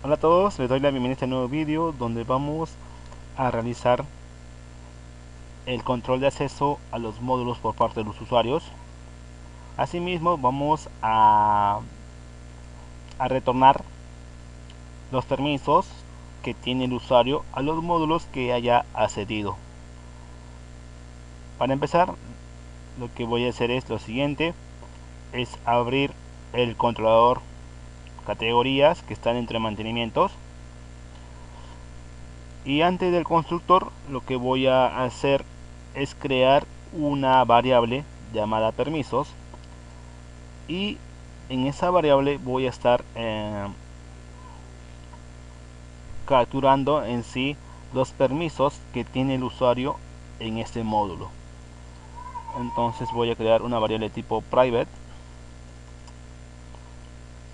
Hola a todos, les doy la bienvenida a este nuevo vídeo donde vamos a realizar el control de acceso a los módulos por parte de los usuarios. Asimismo vamos a retornar los permisos que tiene el usuario a los módulos que haya accedido. Para empezar, lo que voy a hacer es lo siguiente, es abrir el controlador categorías que están entre mantenimientos. Y antes del constructor lo que voy a hacer es crear una variable llamada permisos, y en esa variable voy a estar capturando en sí los permisos que tiene el usuario en este módulo. Entonces voy a crear una variable tipo private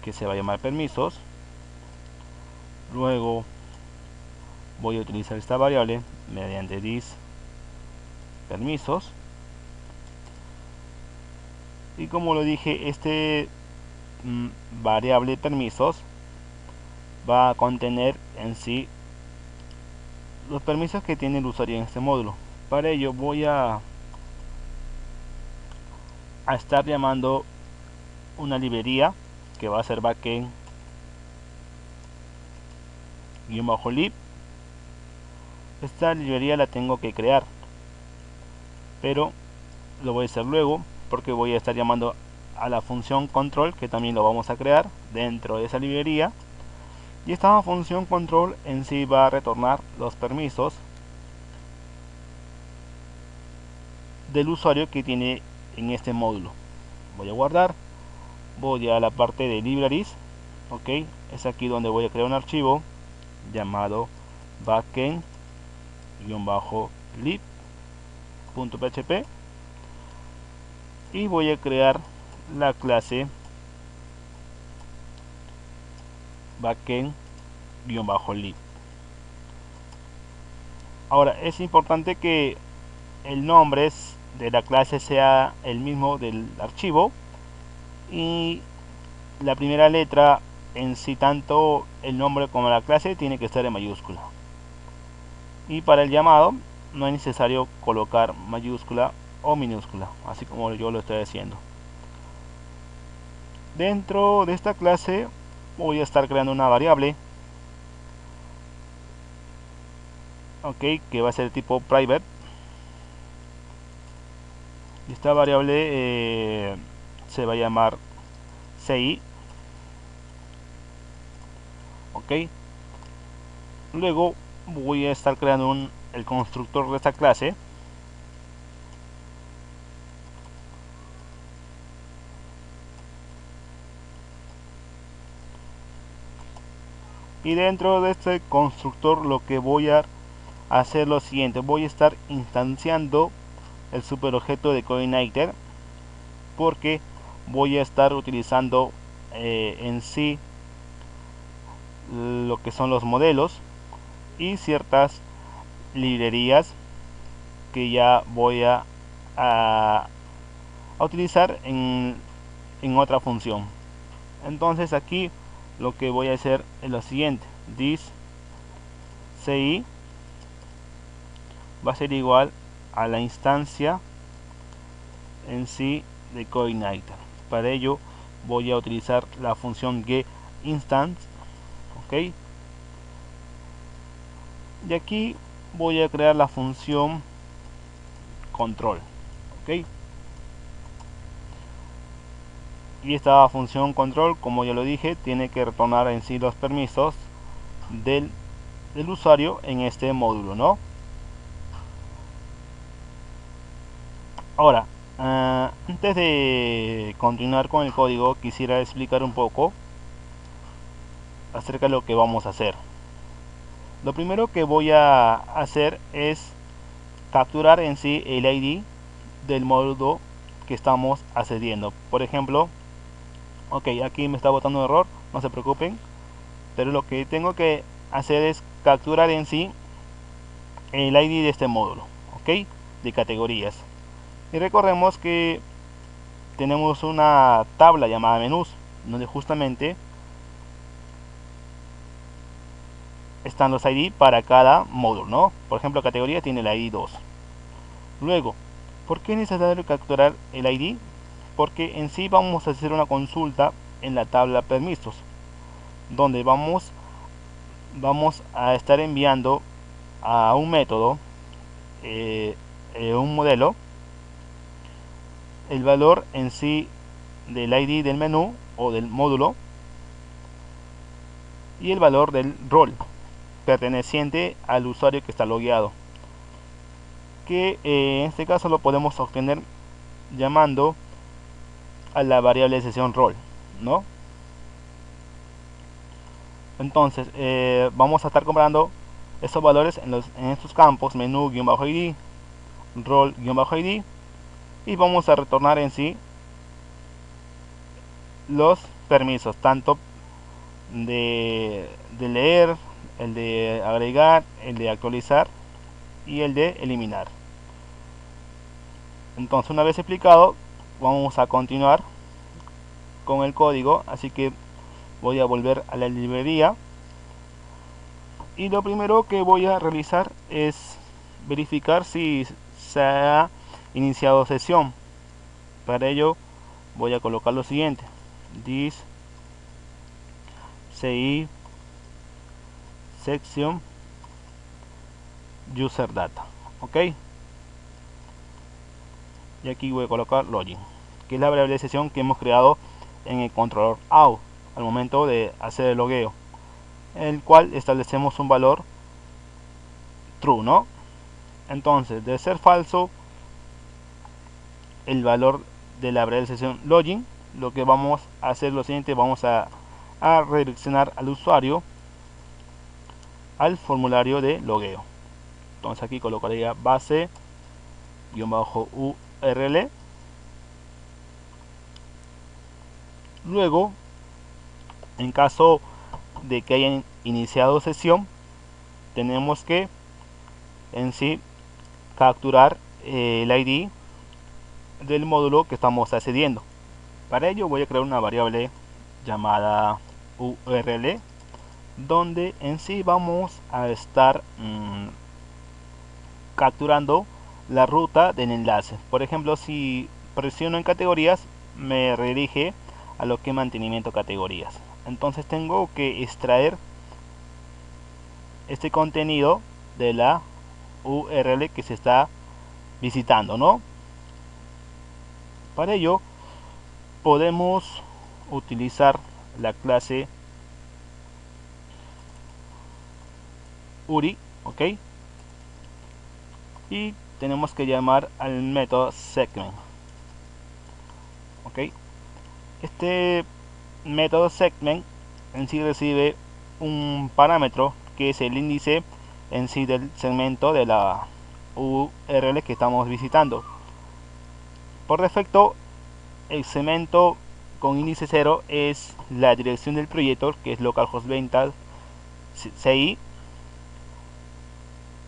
que se va a llamar permisos. Luego voy a utilizar esta variable mediante this permisos, y como lo dije, este variable permisos va a contener en sí los permisos que tiene el usuario en este módulo. Para ello voy a estar llamando una librería que va a ser backend-lib. Esta librería la tengo que crear, pero lo voy a hacer luego porque voy a estar llamando a la función control, que también lo vamos a crear dentro de esa librería, y esta función control en sí va a retornar los permisos del usuario que tiene en este módulo. Voy a guardar, voy a la parte de libraries, ok, es aquí donde voy a crear un archivo llamado backend-lib.php, y voy a crear la clase backend-lib. Ahora es importante que el nombre de la clase sea el mismo del archivo, y la primera letra en sí, tanto el nombre como la clase, tiene que estar en mayúscula. Y para el llamado no es necesario colocar mayúscula o minúscula, así como yo lo estoy haciendo. Dentro de esta clase voy a estar creando una variable, ok, que va a ser tipo private. Esta variable se va a llamar CI, ok. Luego voy a estar creando el constructor de esta clase, y dentro de este constructor lo que voy a hacer lo siguiente: voy a estar instanciando el superobjeto de coordinator, porque voy a estar utilizando en sí lo que son los modelos y ciertas librerías que ya voy a utilizar en otra función. Entonces aquí lo que voy a hacer es lo siguiente: this ci va a ser igual a la instancia en sí de coordinator. Para ello voy a utilizar la función getInstance, ok, y aquí voy a crear la función control, ok. Y esta función control, como ya lo dije, tiene que retornar en sí los permisos del usuario en este módulo, ¿no? Ahora, antes de continuar con el código, quisiera explicar un poco acerca de lo que vamos a hacer. Lo primero que voy a hacer es capturar en sí el ID del módulo que estamos accediendo. Por ejemplo, ok, aquí me está botando un error, no se preocupen, pero lo que tengo que hacer es capturar en sí el ID de este módulo, ok, de categorías. Y recordemos que tenemos una tabla llamada menús, donde justamente están los ID para cada módulo, ¿no? Por ejemplo, categoría tiene el ID 2. Luego, ¿por qué es necesario capturar el ID? Porque en sí vamos a hacer una consulta en la tabla permisos, donde vamos a estar enviando a un método, un modelo, el valor en sí del ID del menú o del módulo y el valor del rol perteneciente al usuario que está logueado, que en este caso lo podemos obtener llamando a la variable de sesión rol, ¿no? Entonces vamos a estar comprando estos valores en estos campos: menú-id, rol-id, y vamos a retornar en sí los permisos, tanto de leer, el de agregar, el de actualizar y el de eliminar. Entonces, una vez explicado, vamos a continuar con el código, así que voy a volver a la librería y lo primero que voy a realizar es verificar si se ha iniciado sesión. Para ello voy a colocar lo siguiente: this ci section user data, ok, y aquí voy a colocar login, que es la variable de sesión que hemos creado en el controlador out al momento de hacer el logueo, en el cual establecemos un valor true, ¿no? Entonces, de ser falso el valor de la variable de sesión login, lo que vamos a hacer es lo siguiente: vamos a redireccionar al usuario al formulario de logueo. Entonces aquí colocaría base-url. Luego, en caso de que hayan iniciado sesión, tenemos que en sí capturar el ID del módulo que estamos accediendo. Para ello voy a crear una variable llamada url, donde en sí vamos a estar capturando la ruta del enlace. Por ejemplo, si presiono en categorías, me redirige a lo que es mantenimiento categorías. Entonces tengo que extraer este contenido de la URL que se está visitando, ¿no? Para ello podemos utilizar la clase URI, ok, y tenemos que llamar al método segment, ok. Este método segment en sí recibe un parámetro que es el índice en sí del segmento de la URL que estamos visitando. Por defecto, el segmento con índice 0 es la dirección del proyecto, que es localhost 20 CI.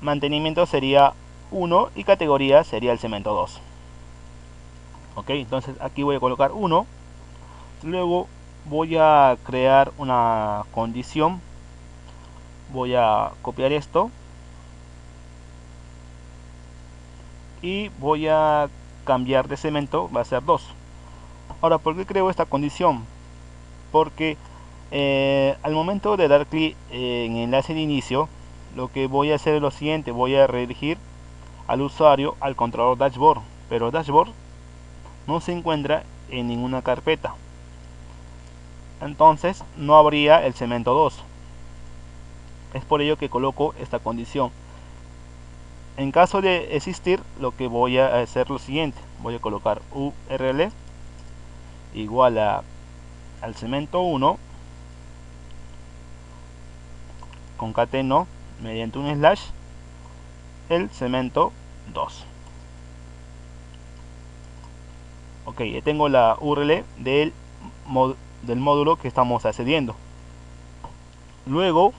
Mantenimiento sería 1 y categoría sería el segmento 2. Ok, entonces aquí voy a colocar 1. Luego voy a crear una condición. Voy a copiar esto y voy a cambiar de segmento, va a ser 2. Ahora, ¿por qué creo esta condición? Porque al momento de dar clic en el enlace de inicio, lo que voy a hacer es lo siguiente: voy a redirigir al usuario al controlador dashboard, pero dashboard no se encuentra en ninguna carpeta, entonces no habría el segmento 2. Es por ello que coloco esta condición. En caso de existir, lo que voy a hacer lo siguiente: voy a colocar url igual al segmento 1, concateno mediante un slash el segmento 2. Ok, ya tengo la URL del módulo que estamos accediendo. Luego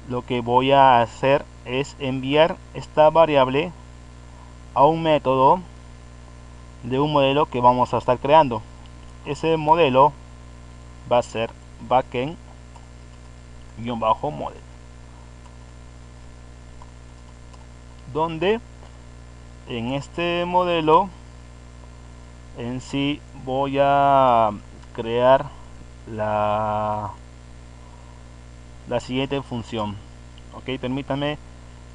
lo que voy a hacer es enviar esta variable a un método de un modelo que vamos a estar creando. Ese modelo va a ser backend-model. donde en este modelo en sí voy a crear la siguiente función. Ok, permítanme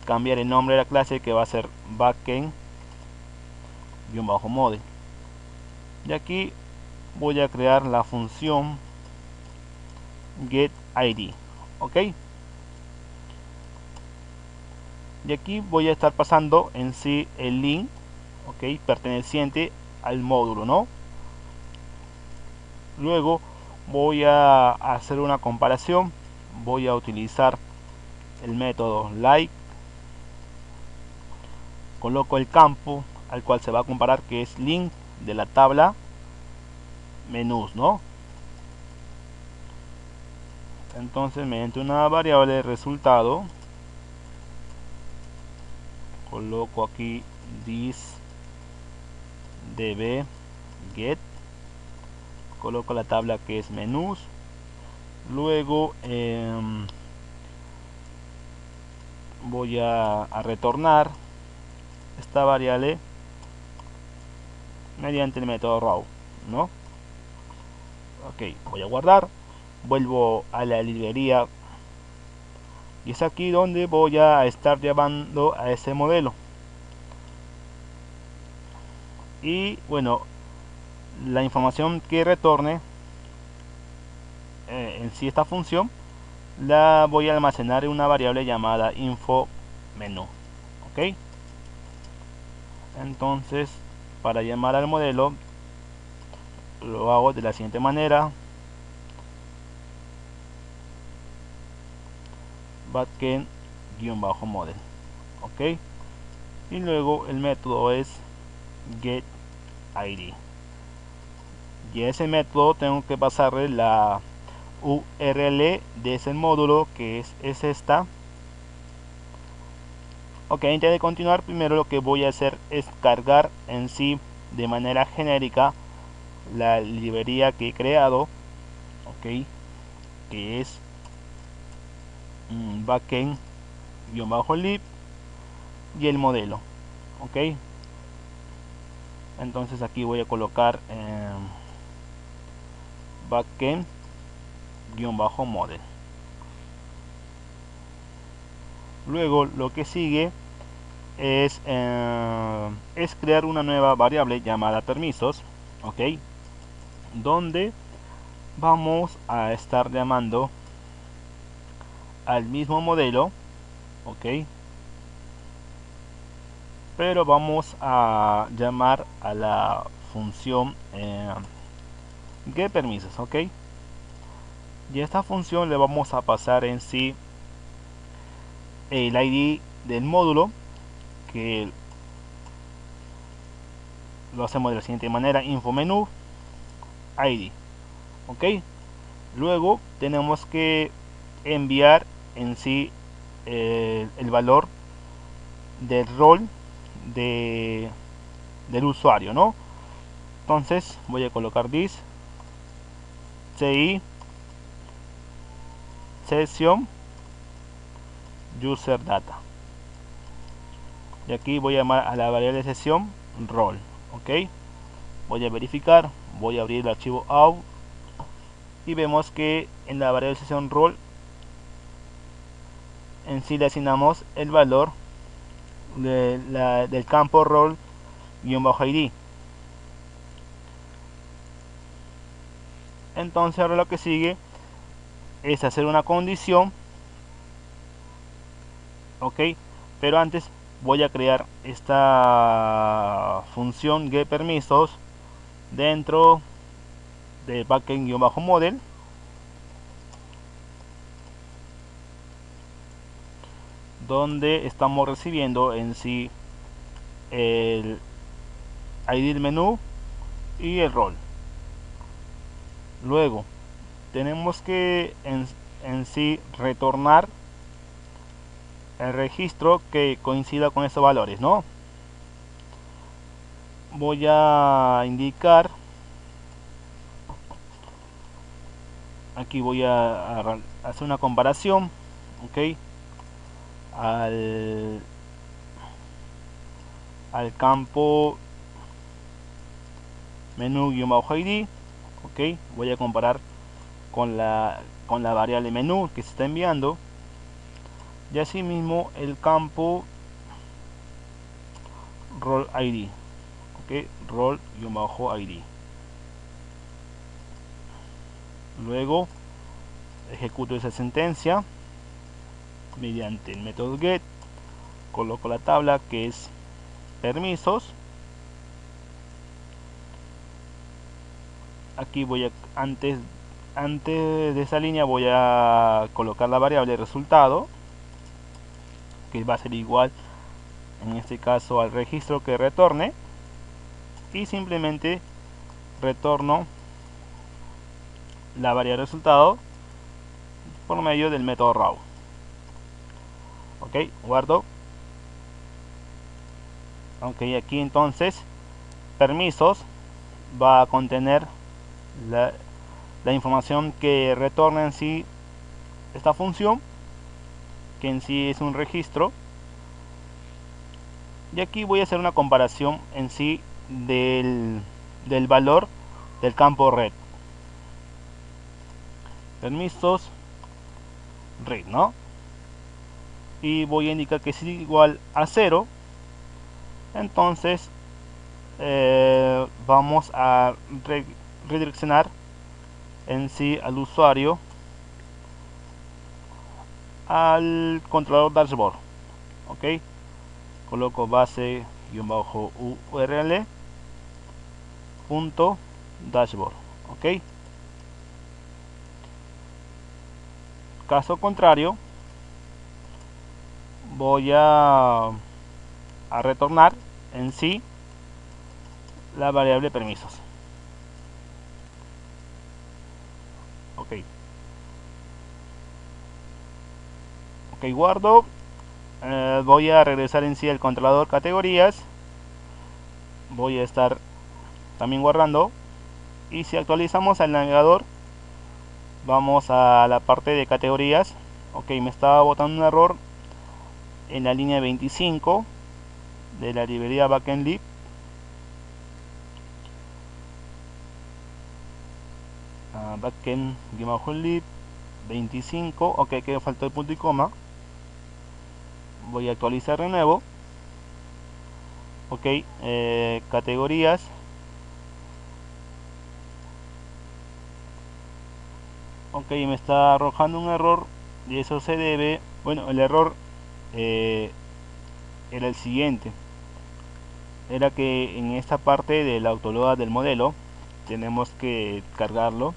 cambiar el nombre de la clase, que va a ser backend-model, y aquí voy a crear la función getID. Ok, y aquí voy a estar pasando en sí el link, ok, perteneciente al módulo, ¿no? Luego voy a hacer una comparación. Voy a utilizar el método like, coloco el campo al cual se va a comparar, que es link de la tabla menús, ¿no? Entonces, mediante una variable de resultado, coloco aquí this db get, coloco la tabla que es menús. Luego voy a retornar esta variable mediante el método row, ¿no? Ok, voy a guardar, vuelvo a la librería y es aquí donde voy a estar llamando a ese modelo. Y bueno, la información que retorne en sí esta función la voy a almacenar en una variable llamada info menú. Ok, entonces para llamar al modelo lo hago de la siguiente manera: backend-model. Ok, y luego el método es getID, y a ese método tengo que pasarle la URL de ese módulo, que es esta. Ok, antes de continuar, primero lo que voy a hacer es cargar en sí de manera genérica la librería que he creado, ok, que es backend-lib y el modelo. Ok, entonces aquí voy a colocar backend-model. Luego lo que sigue es crear una nueva variable llamada permisos, ok, donde vamos a estar llamando al mismo modelo, ok, pero vamos a llamar a la función getPermisos, ok, y a esta función le vamos a pasar en sí el ID del módulo, que lo hacemos de la siguiente manera: info menú ID. Ok, luego tenemos que enviar en sí el valor del rol del usuario, ¿no? Entonces voy a colocar this ci session user data, y aquí voy a llamar a la variable de sesión rol. Ok, voy a verificar, voy a abrir el archivo out y vemos que en la variable de sesión rol en sí le asignamos el valor del campo rol-id. Entonces ahora lo que sigue es hacer una condición, ok, pero antes voy a crear esta función getPermisos dentro de backend-model, donde estamos recibiendo en sí el ID del menú y el rol. Luego tenemos que en sí retornar el registro que coincida con esos valores, ¿no? Voy a indicar, aquí voy a hacer una comparación, ok, al al campo menú-id. Ok, voy a comparar con la variable menú que se está enviando, y asimismo el campo role id. Ok, role-id. Luego ejecuto esa sentencia mediante el método get, coloco la tabla que es permisos. Aquí voy a, antes de esa línea voy a colocar la variable resultado, que va a ser igual en este caso al registro que retorne, y simplemente retorno la variable resultado por medio del método raw. Ok, guardo. Ok, aquí entonces permisos va a contener la información que retorna en sí esta función, que en sí es un registro. Y aquí voy a hacer una comparación en sí del valor del campo red. Permisos red, ¿no? Y voy a indicar que es igual a 0. Entonces vamos a redireccionar en sí al usuario al controlador dashboard. Ok, coloco base-url punto dashboard. Ok, caso contrario voy a retornar en sí la variable permisos. Ok, ok, guardo. Voy a regresar en sí al controlador categorías. Voy a estar también guardando, y si actualizamos al navegador vamos a la parte de categorías. Ok, me estaba botando un error en la línea 25 de la librería backend lib. Backend-lib 25. Ok, que faltó el punto y coma. Voy a actualizar de nuevo. Ok, categorías. Ok, me está arrojando un error, y eso se debe, bueno, el error era el siguiente. Era que en esta parte de la autoload del modelo tenemos que cargarlo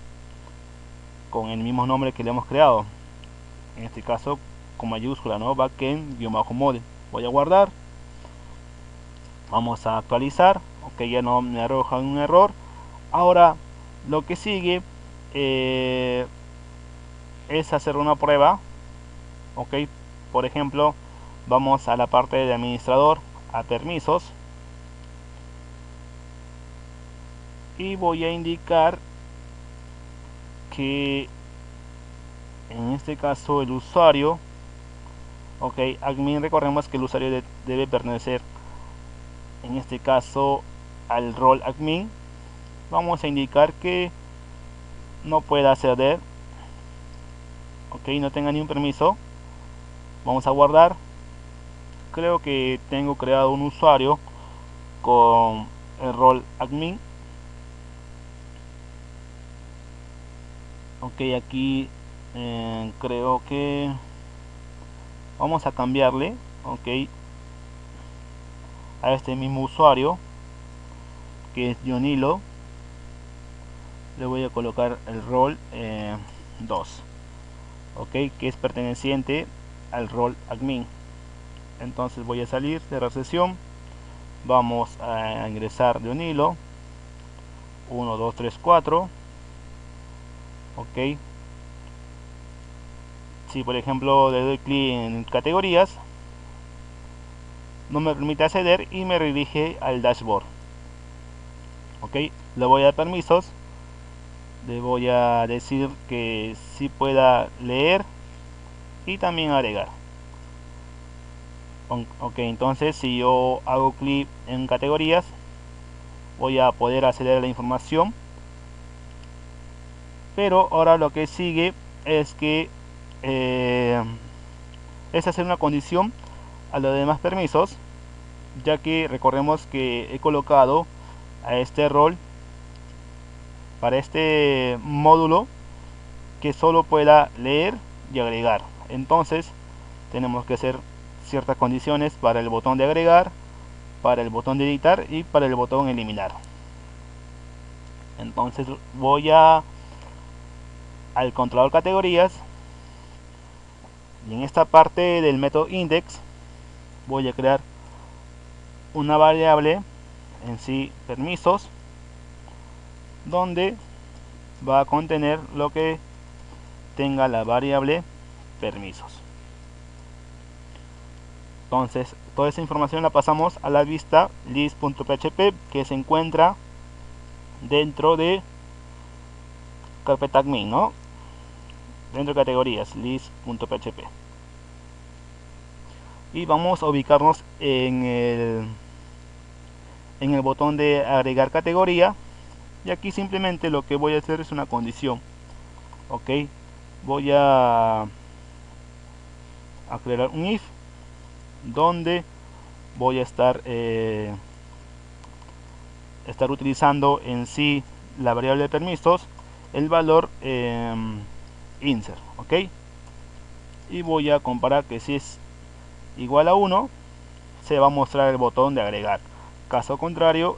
con el mismo nombre que le hemos creado, en este caso con mayúscula, ¿no? Backend-model. Voy a guardar, vamos a actualizar. Ok, ya no me arroja un error. Ahora lo que sigue es hacer una prueba. Ok, por ejemplo, vamos a la parte de administrador, a permisos, y voy a indicar que en este caso el usuario, ok, admin, recordemos que el usuario debe pertenecer en este caso al rol admin. Vamos a indicar que no pueda acceder, ok, no tenga ni un permiso. Vamos a guardar. Creo que tengo creado un usuario con el rol admin. Ok, aquí creo que vamos a cambiarle, ok, a este mismo usuario que es Johnilo. Le voy a colocar el rol 2, ok, que es perteneciente al rol admin. Entonces voy a salir, cerrar sesión, vamos a ingresar Johnilo 1 2 3 4. Ok, si por ejemplo le doy clic en categorías, no me permite acceder y me redirige al dashboard. Ok, le voy a dar permisos, le voy a decir que sí pueda leer y también agregar. Ok, entonces si yo hago clic en categorías, voy a poder acceder a la información, pero ahora lo que sigue es que es hacer una condición a los demás permisos, ya que recordemos que he colocado a este rol para este módulo que solo pueda leer y agregar. Entonces tenemos que hacer ciertas condiciones para el botón de agregar, para el botón de editar y para el botón eliminar. Entonces voy al controlador categorías y en esta parte del método index voy a crear una variable en sí permisos, donde va a contener lo que tenga la variable permisos. Entonces toda esa información la pasamos a la vista list.php, que se encuentra dentro de carpeta admin, ¿no? Dentro de categorías list.php, y vamos a ubicarnos en el botón de agregar categoría, y aquí simplemente lo que voy a hacer es una condición. Ok, voy a crear un if donde voy a estar utilizando en sí la variable de permisos, el valor insert. Ok, y voy a comparar que si es igual a 1 se va a mostrar el botón de agregar. Caso contrario,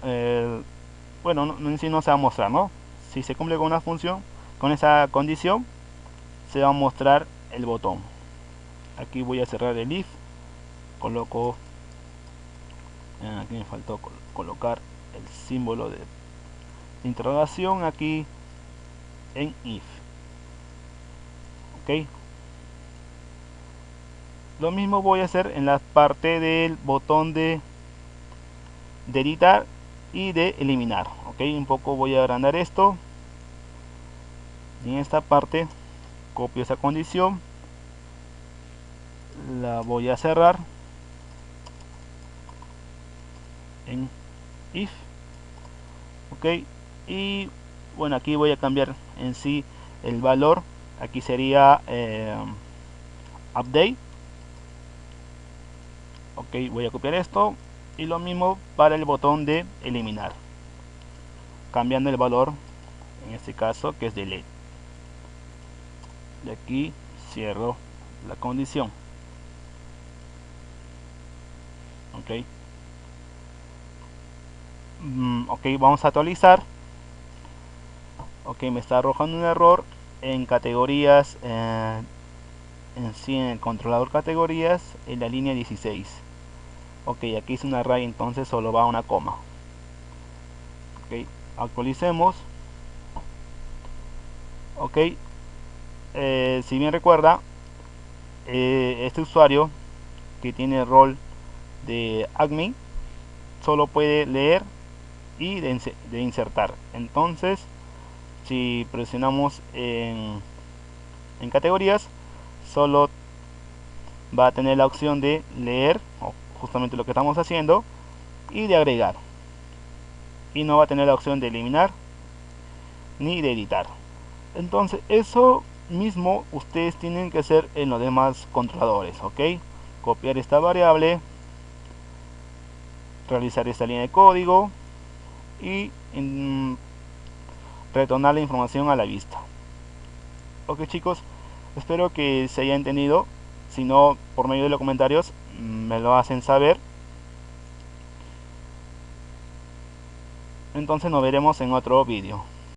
bueno, en sí no se va a mostrar, ¿no? Si se cumple con una función, con esa condición, se va a mostrar el botón. Aquí voy a cerrar el if, coloco, aquí me faltó colocar el símbolo de interrogación aquí en if. Ok, lo mismo voy a hacer en la parte del botón de editar y de eliminar. Ok, un poco voy a agrandar esto, y en esta parte copio esa condición, la voy a cerrar en if. Ok, y bueno, aquí voy a cambiar en sí el valor, aquí sería update. Ok, voy a copiar esto, y lo mismo para el botón de eliminar, cambiando el valor en este caso que es delete. Y aquí cierro la condición. Ok, ok, vamos a actualizar. Ok, me está arrojando un error en categorías, en sí en el controlador categorías, en la línea 16. Ok, aquí es un array, entonces solo va una coma. Ok, actualicemos. Ok, si bien recuerda, este usuario que tiene el rol de admin solo puede leer y de insertar. Entonces si presionamos en categorías, solo va a tener la opción de leer, o justamente lo que estamos haciendo, y de agregar, y no va a tener la opción de eliminar ni de editar. Entonces eso mismo ustedes tienen que hacer en los demás controladores. Ok, copiar esta variable, realizar esta línea de código y retornar la información a la vista. Ok chicos, espero que se haya entendido. Si no, por medio de los comentarios me lo hacen saber. Entonces nos veremos en otro vídeo.